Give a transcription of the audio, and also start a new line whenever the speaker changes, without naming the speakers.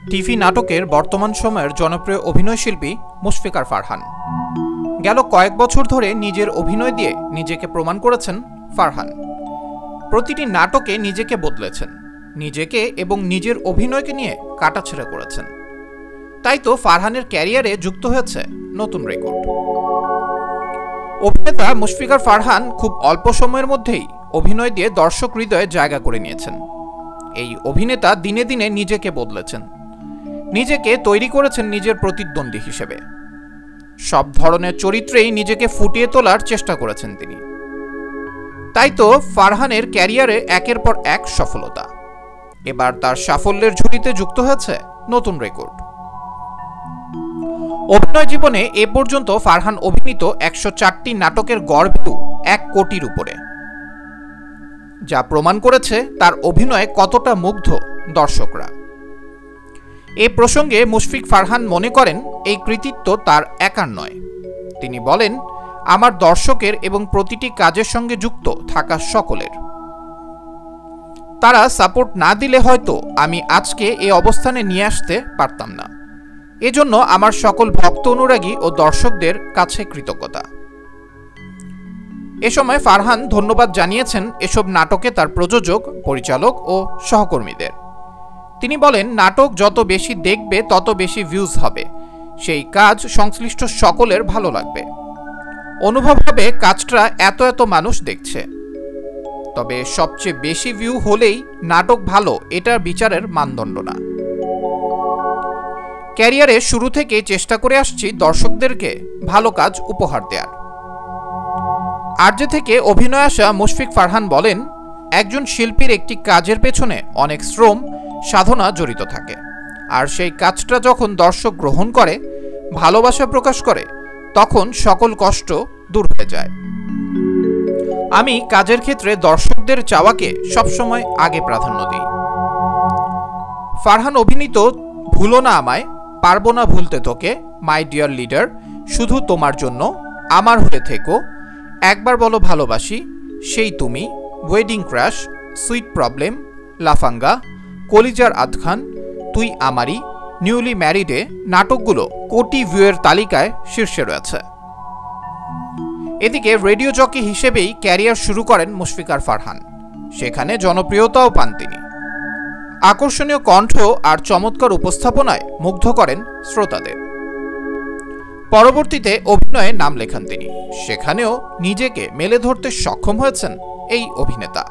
TV নাটকের বর্তমান সময়ের জনপ্রিয় অভিনয়শিল্পী মুশফিকার ফারহান। গেল কয়েক বছর ধরে নিজের অভিনয় দিয়ে নিজেকে প্রমাণ করেছেন ফারহান। প্রতিটি নাটকে নিজেকে বদলেছেন, নিজেকে এবং নিজের অভিনয়কে নিয়ে কাটাছেঁড়া করেছেন। তাই তো ফারহানের ক্যারিয়ারে যুক্ত হয়েছে নতুন রেকর্ড। অভিনেতা মুশফিকার ফারহান খুব অল্প সময়ের মধ্যেই অভিনয় দিয়ে দর্শক হৃদয়ে জায়গা করে নিয়েছেন। এই অভিনেতা দিনে দিনে নিজেকে বদলেছেন, নিজেকে তৈরি করেছেন নিজের প্রতিদ্বন্দ্বী হিসেবে। সব ধরনের চরিত্রেই নিজেকে ফুটিয়ে তোলার চেষ্টা করেছেন তিনি। তাই তো ফারহানের ক্যারিয়ারে একের পর এক সফলতা। এবার তার সাফল্যের ঝুলিতে যুক্ত হয়েছে নতুন রেকর্ড। অভিনয় জীবনে এ পর্যন্ত ফারহান অভিনীত ১০৪টি নাটকের গড় ভিউ ১ কোটির উপরে, যা প্রমাণ করেছে তার অভিনয়ে কতটা মুগ্ধ দর্শকরা। এ প্রসঙ্গে মুশফিক ফারহান মনে করেন এই কৃতিত্ব তার একার নয়। তিনি বলেন, আমার দর্শকের এবং প্রতিটি কাজের সঙ্গে যুক্ত থাকা সকলের। তারা সাপোর্ট না দিলে হয়তো আমি আজকে এই অবস্থানে নিয়ে আসতে পারতাম না। এজন্য আমার সকল ভক্ত অনুরাগী ও দর্শকদের কাছে কৃতজ্ঞতা। এ সময় ফারহান ধন্যবাদ জানিয়েছেন এসব নাটকে তার প্রযোজক, পরিচালক ও সহকর্মীদের। তিনি বলেন, নাটক যত বেশি দেখবে তত বেশি ভিউজ হবে, সেই কাজ সংশ্লিষ্ট সকলের ভালো লাগবে। অনুভব হবে কাজটা এত এত মানুষ দেখছে। তবে সবচেয়ে বেশি ভিউ হলেই নাটক ভালো, এটা বিচারের মানদণ্ড না। ক্যারিয়ারে শুরু থেকে চেষ্টা করে আসছি দর্শকদেরকে ভালো কাজ উপহার দেওয়ার। আরজে থেকে অভিনয় আসা মুশফিক ফারহান বলেন, একজন শিল্পীর একটি কাজের পেছনে অনেক শ্রম সাধনা জড়িত থাকে, আর সেই কাজটা যখন দর্শক গ্রহণ করে, ভালোবাসা প্রকাশ করে, তখন সকল কষ্ট দূর হয়ে যায়। আমি কাজের ক্ষেত্রে দর্শকদের চাওয়াকে সবসময় আগে প্রাধান্য দিই। ফারহান অভিনীত ভুলো না আমায়, পারবো না ভুলতে তোকে, মাই ডিয়ার লিডার, শুধু তোমার জন্য, আমার হয়ে থেকো, একবার বলো ভালোবাসি, সেই তুমি, ওয়েডিং ক্রাশ, সুইট প্রবলেম, লাফাঙ্গা, কলিজার আধখান, তুই আমারই, নিউলি ম্যারিডে নাটকগুলো কোটি ভিউয়ের তালিকায় শীর্ষে রয়েছে। এদিকে রেডিও জকি হিসেবেই ক্যারিয়ার শুরু করেন মুশফিকার ফারহান। সেখানে জনপ্রিয়তাও পান তিনি। আকর্ষণীয় কণ্ঠ আর চমৎকার উপস্থাপনায় মুগ্ধ করেন শ্রোতাদের। পরবর্তীতে অভিনয়ে নাম লেখান তিনি। সেখানেও নিজেকে মেলে ধরতে সক্ষম হয়েছেন এই অভিনেতা।